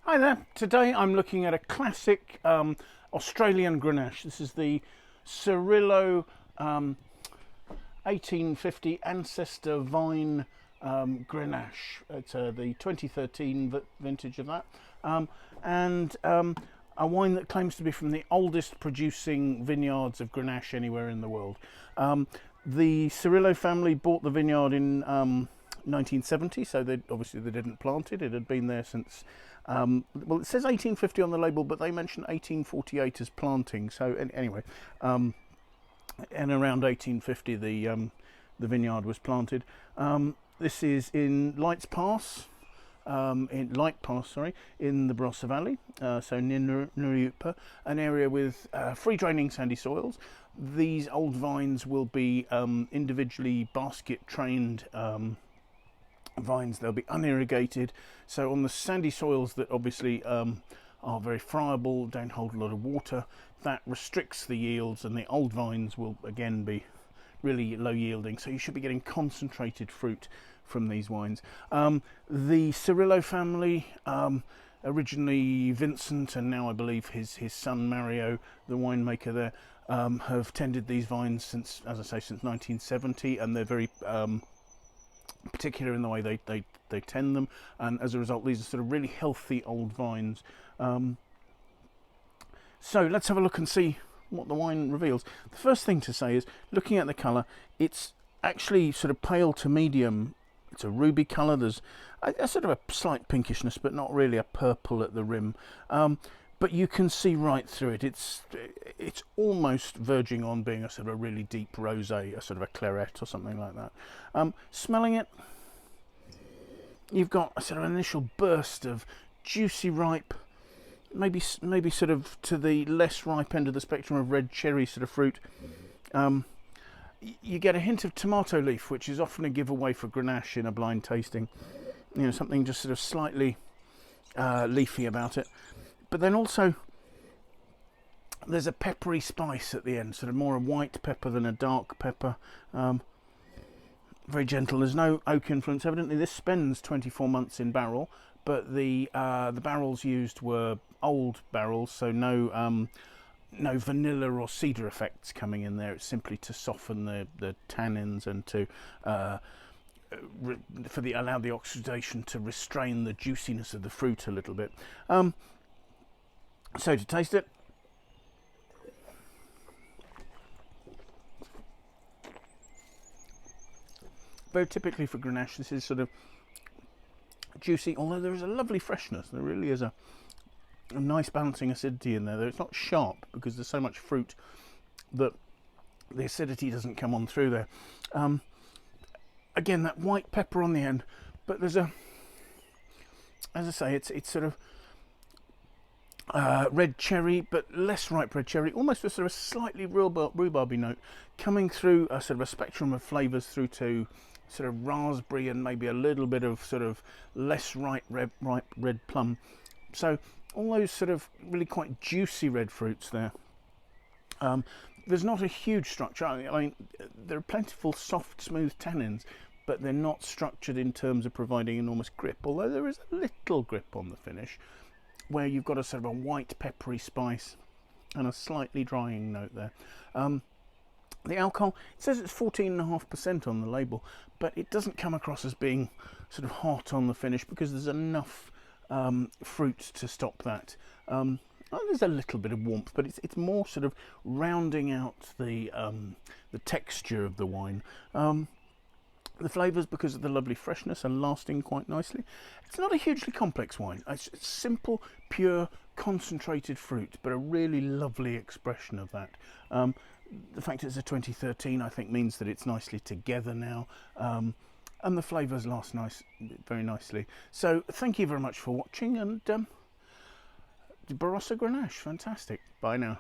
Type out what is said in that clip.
Hi there. Today I'm looking at a classic Australian Grenache. This is the Cirillo 1850 Ancestor Vine Grenache. It's the 2013 vintage of that, and a wine that claims to be from the oldest producing vineyards of Grenache anywhere in the world. The Cirillo family bought the vineyard in 1970, so obviously they didn't plant it. It had been there since, well, it says 1850 on the label, but they mention 1848 as planting. So anyway, and around 1850 the vineyard was planted. This is in Light Pass, in the Barossa Valley, so near Nurupa, an area with free draining sandy soils. These old vines will be individually basket trained vines. They'll be unirrigated, so on the sandy soils that obviously are very friable, don't hold a lot of water, that restricts the yields, and the old vines will again be really low yielding, so you should be getting concentrated fruit from these wines. The Cirillo family, originally Vincent and now I believe his son Mario, the winemaker there, have tended these vines since, as I say, since 1970, and they're very particular in the way they tend them, and as a result these are sort of really healthy old vines. So let's have a look and see what the wine reveals. The first thing to say is, looking at the colour, it's actually sort of pale to medium. It's a ruby colour. There's a sort of a slight pinkishness, but not really a purple at the rim. But you can see right through it. It's almost verging on being a sort of a really deep rosé, a sort of a claret or something like that. Smelling it, you've got a sort of initial burst of juicy ripe, maybe sort of to the less ripe end of the spectrum of red cherry sort of fruit. You get a hint of tomato leaf, which is often a giveaway for Grenache in a blind tasting. You know, something just sort of slightly leafy about it. But then also there's a peppery spice at the end, sort of more a white pepper than a dark pepper. Very gentle. There's no oak influence. Evidently this spends 24 months in barrel, but the barrels used were old barrels, so no vanilla or cedar effects coming in there. It's simply to soften the tannins and to allow the oxidation to restrain the juiciness of the fruit a little bit. So to taste it, very typically for Grenache, this is sort of juicy, although there is a lovely freshness. There really is a nice balancing acidity in there. It's not sharp because there's so much fruit that the acidity doesn't come on through there. Again, that white pepper on the end, but there's as I say, it's sort of red cherry, but less ripe red cherry, almost with sort of a slightly rhubarby note coming through a sort of a spectrum of flavours through to sort of raspberry and maybe a little bit of sort of less ripe red plum. So all those sort of really quite juicy red fruits there. There's not a huge structure. I mean, there are plentiful soft, smooth tannins, but they're not structured in terms of providing enormous grip, although there is a little grip on the finish, where you've got a sort of a white peppery spice and a slightly drying note there. The alcohol, it says it's 14.5% on the label, but it doesn't come across as being sort of hot on the finish because there's enough fruit to stop that. There's a little bit of warmth, but it's more sort of rounding out the texture of the wine. The flavours, because of the lovely freshness, are lasting quite nicely. It's not a hugely complex wine. It's simple, pure, concentrated fruit, but a really lovely expression of that. The fact it's a 2013, I think, means that it's nicely together now. And the flavours last very nicely. So thank you very much for watching, and Barossa Grenache, fantastic. Bye now.